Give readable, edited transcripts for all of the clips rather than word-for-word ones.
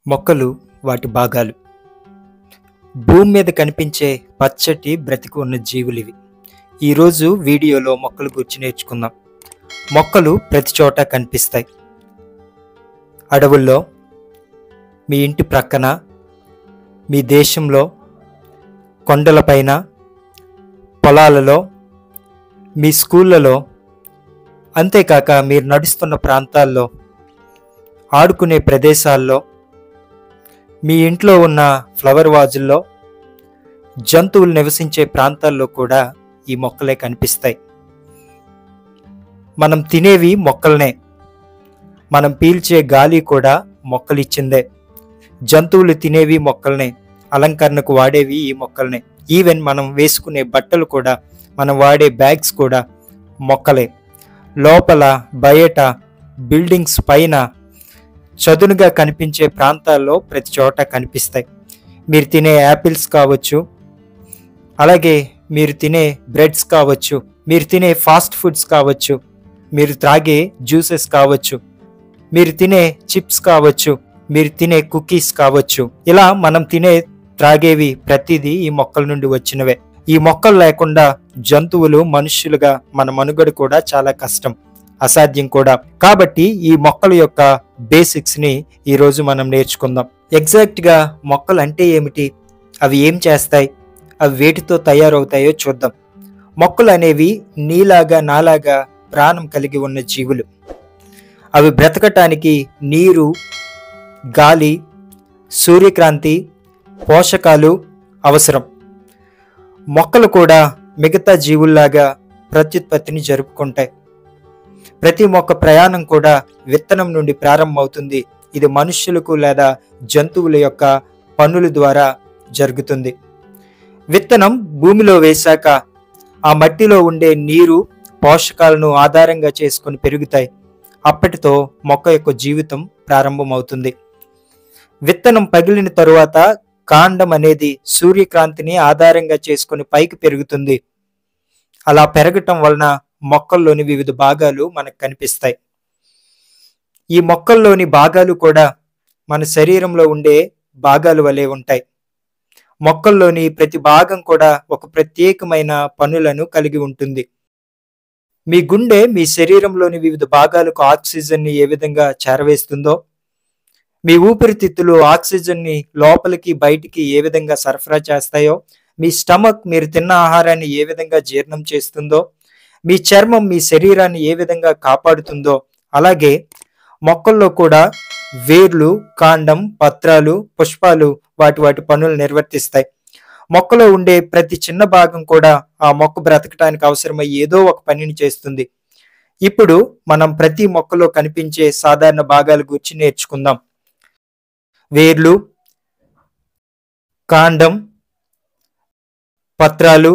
మొక్కలు వాటి భాగాలు. భూమి మీద కనిపించే పచ్చటి బ్రతికి ఉన్న జీవులివి. ఈరోజు వీడియోలో మొక్కల గురించి నేర్చుకుందాం. మొక్కలు ప్రతి చోట కనిపిస్తాయి. అడవుల్లో, మీ ఇంటి ప్రక్కన, మీ దేశంలో, కొండలపైన, పొలాలలో, మీ స్కూళ్ళలో, అంతేకాక మీరు నడుస్తున్న ప్రాంతాల్లో, ఆడుకునే ప్రదేశాల్లో, మీ ఇంట్లో ఉన్న ఫ్లవర్ వాజుల్లో, జంతువులు నివసించే ప్రాంతాల్లో కూడా ఈ మొక్కలే కనిపిస్తాయి. మనం తినేవి మొక్కలనే, మనం పీల్చే గాలి కూడా మొక్కలిచ్చిందే. జంతువులు తినేవి మొక్కలనే, అలంకరణకు వాడేవి ఈ మొక్కలనే. ఈవెన్ మనం వేసుకునే బట్టలు కూడా, మనం వాడే బ్యాగ్స్ కూడా మొక్కలే. లోపల, బయట, బిల్డింగ్స్ పైన, చదునుగా కనిపించే ప్రాంతాల్లో ప్రతి చోట కనిపిస్తాయి. మీరు తినే యాపిల్స్ కావచ్చు, అలాగే మీరు తినే బ్రెడ్స్ కావచ్చు, మీరు తినే ఫాస్ట్ ఫుడ్స్ కావచ్చు, మీరు త్రాగే జ్యూసెస్ కావచ్చు, మీరు తినే చిప్స్ కావచ్చు, మీరు తినే కుకీస్ కావచ్చు. ఇలా మనం తినే త్రాగేవి ప్రతిదీ ఈ మొక్కల నుండి వచ్చినవే. ఈ మొక్కలు లేకుండా జంతువులు, మనుష్యులుగా మన మనుగడ కూడా చాలా కష్టం, అసాధ్యం కూడా. కాబట్టి ఈ మొక్కల యొక్క బేసిక్స్ ని ఈరోజు మనం నేర్చుకుందాం. ఎగ్జాక్ట్ గా మొక్కలు అంటే ఏమిటి, అవి ఏం చేస్తాయి, అవి వేటితో తయారవుతాయో చూద్దాం. మొక్కలు అనేవి నీలాగా నాలాగా ప్రాణం కలిగి ఉన్న జీవులు. అవి బ్రతకటానికి నీరు, గాలి, సూర్యకాంతి, పోషకాలు అవసరం. మొక్కలు కూడా మిగతా జీవుల్లాగా ప్రత్యుత్పత్తిని జరుపుకుంటాయి. ప్రతి మొక్క ప్రయాణం కూడా విత్తనం నుండి ప్రారంభమవుతుంది. ఇది మనుష్యులకు లేదా జంతువుల యొక్క పనుల ద్వారా జరుగుతుంది. విత్తనం భూమిలో వేశాక ఆ మట్టిలో ఉండే నీరు, పోషకాలను ఆధారంగా చేసుకొని పెరుగుతాయి. అప్పటితో మొక్క యొక్క జీవితం ప్రారంభమవుతుంది. విత్తనం పగిలిన తరువాత కాండం అనేది సూర్యకాంతిని ఆధారంగా చేసుకొని పైకి పెరుగుతుంది. అలా పెరగటం వలన మొక్కల్లోని వివిధ భాగాలు మనకు కనిపిస్తాయి. ఈ మొక్కల్లోని భాగాలు కూడా మన శరీరంలో ఉండే భాగాలు వలె ఉంటాయి. మొక్కల్లోని ప్రతి భాగం కూడా ఒక ప్రత్యేకమైన పనులను కలిగి ఉంటుంది. మీ గుండె మీ శరీరంలోని వివిధ భాగాలకు ఆక్సిజన్ని ఏ విధంగా చేరవేస్తుందో, మీ ఊపిరితిత్తులు ఆక్సిజన్ని లోపలికి బయటికి ఏ విధంగా సరఫరా చేస్తాయో, మీ స్టమక్ మీరు తిన్న ఆహారాన్ని ఏ విధంగా జీర్ణం చేస్తుందో, మీ చర్మం మీ శరీరాన్ని ఏ విధంగా కాపాడుతుందో, అలాగే మొక్కల్లో కూడా వేర్లు, కాండం, పత్రాలు, పుష్పాలు వాటి పనులు నిర్వర్తిస్తాయి. మొక్కలో ఉండే ప్రతి చిన్న భాగం కూడా ఆ మొక్క బ్రతకడానికి అవసరమై ఏదో ఒక పనిని చేస్తుంది. ఇప్పుడు మనం ప్రతి మొక్కలో కనిపించే సాధారణ భాగాల గురించి నేర్చుకుందాం. వేర్లు, కాండం, పత్రాలు,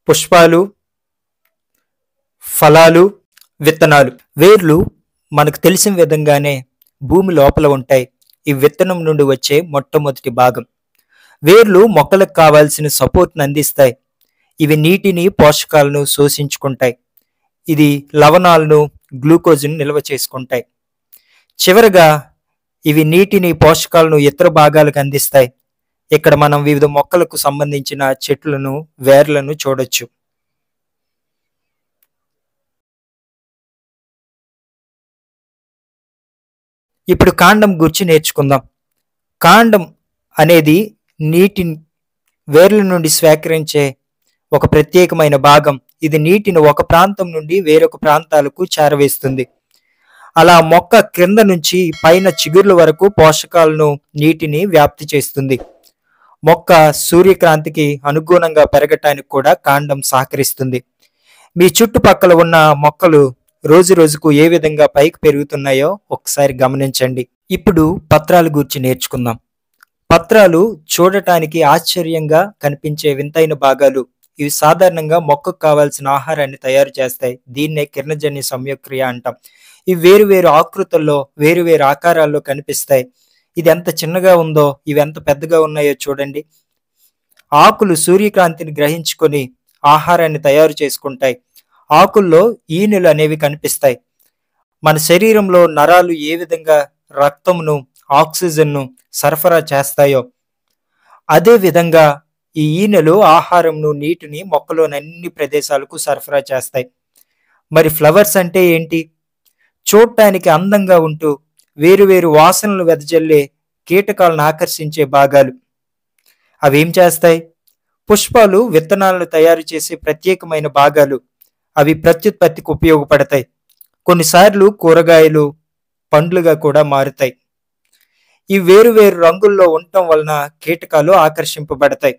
పుష్పాలు, ఫలాలు, విత్తనాలు. వేర్లు మనకు తెలిసిన విధంగానే భూమి లోపల ఉంటాయి. ఈ విత్తనం నుండి వచ్చే మొట్టమొదటి భాగం. వేర్లు మొక్కలకు కావాల్సిన సపోర్ట్ని అందిస్తాయి. ఇవి నీటిని, పోషకాలను శోషించుకుంటాయి. ఇది లవణాలను, గ్లూకోజ్ను నిల్వ చేసుకుంటాయి. చివరగా ఇవి నీటిని, పోషకాలను ఇతర భాగాలకు అందిస్తాయి. ఇక్కడ మనం వివిధ మొక్కలకు సంబంధించిన చెట్లను, వేర్లను చూడొచ్చు. ఇప్పుడు కాండం గురించి నేర్చుకుందాం. కాండం అనేది నీటిని వేర్ల నుండి స్వీకరించే ఒక ప్రత్యేకమైన భాగం. ఇది నీటిని ఒక ప్రాంతం నుండి వేరొక ప్రాంతాలకు చేరవేస్తుంది. అలా మొక్క క్రింద నుంచి పైన చిగుర్ల వరకు పోషకాలను, నీటిని వ్యాప్తి చేస్తుంది. మొక్క సూర్యకాంతికి అనుగుణంగా పెరగటానికి కూడా కాండం సహకరిస్తుంది. మీ చుట్టుపక్కల ఉన్న మొక్కలు రోజు రోజుకు ఏ విధంగా పైకి పెరుగుతున్నాయో ఒకసారి గమనించండి. ఇప్పుడు పత్రాల గురించి నేర్చుకుందాం. పత్రాలు చూడటానికి ఆశ్చర్యంగా కనిపించే వింతైన భాగాలు. ఇవి సాధారణంగా మొక్కకు కావాల్సిన ఆహారాన్ని తయారు చేస్తాయి. దీన్నే కిరణజన్య సంయోగక్రియ అంటాం. ఇవి వేరు ఆకృతుల్లో, వేరు ఆకారాల్లో కనిపిస్తాయి. ఇది ఎంత చిన్నగా ఉందో, ఇవి ఎంత పెద్దగా ఉన్నాయో చూడండి. ఆకులు సూర్యకాంతిని గ్రహించుకొని ఆహారాన్ని తయారు చేసుకుంటాయి. ఆకుల్లో ఈనెలు అనేవి కనిపిస్తాయి. మన శరీరంలో నరాలు ఏ విధంగా రక్తమును, ఆక్సిజన్ను సరఫరా చేస్తాయో అదే విధంగా ఈ ఈనెలు ఆహారంను, నీటిని మొక్కలోని అన్ని ప్రదేశాలకు సరఫరా చేస్తాయి. మరి ఫ్లవర్స్ అంటే ఏంటి? చూడటానికి అందంగా ఉంటూ వేరువేరు వాసనలు వెదజల్లే కీటకాలను ఆకర్షించే భాగాలు. అవేం చేస్తాయి? పుష్పాలు విత్తనాలను తయారు చేసే ప్రత్యేకమైన భాగాలు. అవి ప్రత్యుత్పత్తికి ఉపయోగపడతాయి. కొన్నిసార్లు కూరగాయలు, పండ్లుగా కూడా మారుతాయి. ఈ వేరువేరు రంగుల్లో ఉండటం వలన కీటకాలు ఆకర్షింపబడతాయి.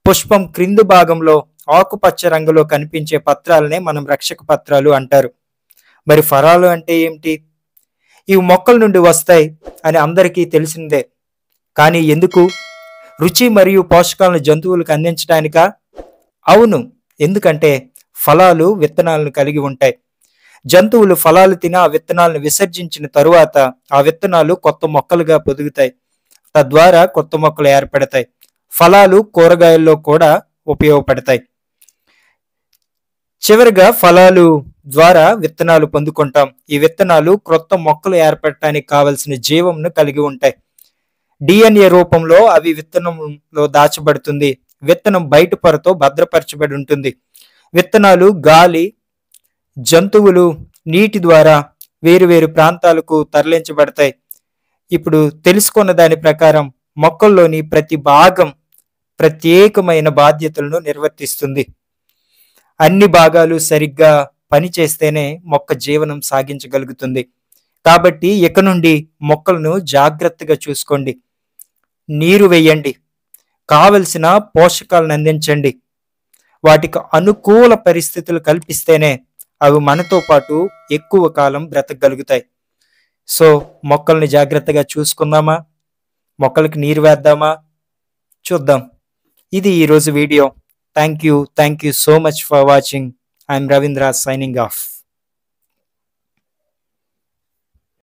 పుష్పం క్రింది భాగంలో ఆకుపచ్చ రంగులో కనిపించే పత్రాలనే మనం రక్షక పత్రాలు అంటారు. మరి ఫలాలు అంటే ఏమిటి? ఇవి మొక్కల నుండి వస్తాయి అని అందరికీ తెలిసిందే. కానీ ఎందుకు? రుచి మరియు పోషకాలను జంతువులకు అందించడానికా? అవును, ఎందుకంటే ఫలాలు విత్తనాలను కలిగి ఉంటాయి. జంతువులు ఫలాలు తిని ఆ విత్తనాలను విసర్జించిన తరువాత ఆ విత్తనాలు కొత్త మొక్కలుగా పొదుగుతాయి. తద్వారా కొత్త మొక్కలు ఏర్పడతాయి. ఫలాలు కూరగాయల్లో కూడా ఉపయోగపడతాయి. చివరిగా ఫలాలు ద్వారా విత్తనాలు పొందుకుంటాం. ఈ విత్తనాలు క్రొత్త మొక్కలు ఏర్పడటానికి కావలసిన జీవంను కలిగి ఉంటాయి. డిఎన్ఏ రూపంలో అవి విత్తనంలో దాచబడుతుంది. విత్తనం బయట పొరతో భద్రపరచబడి ఉంటుంది. విత్తనాలు గాలి, జంతువులు, నీటి ద్వారా వేరువేరు ప్రాంతాలకు తరలించబడతాయి. ఇప్పుడు తెలుసుకున్న దాని ప్రకారం మొక్కల్లోని ప్రతి భాగం ప్రత్యేకమైన బాధ్యతలను నిర్వర్తిస్తుంది. అన్ని భాగాలు సరిగ్గా పనిచేస్తేనే మొక్క జీవనం సాగించగలుగుతుంది. కాబట్టి ఇక నుండి మొక్కలను జాగ్రత్తగా చూసుకోండి. నీరు వేయండి. కావలసిన పోషకాలను అందించండి. వాటికి అనుకూల పరిస్థితులు కల్పిస్తేనే అవి మనతో పాటు ఎక్కువ కాలం బ్రతకగలుగుతాయి. సో మొక్కల్ని జాగ్రత్తగా చూసుకుందామా? మొక్కలకి నీరు వేద్దామా? చూద్దాం. ఇది ఈరోజు video. Thank you so much for watching. I'm Ravindra signing off.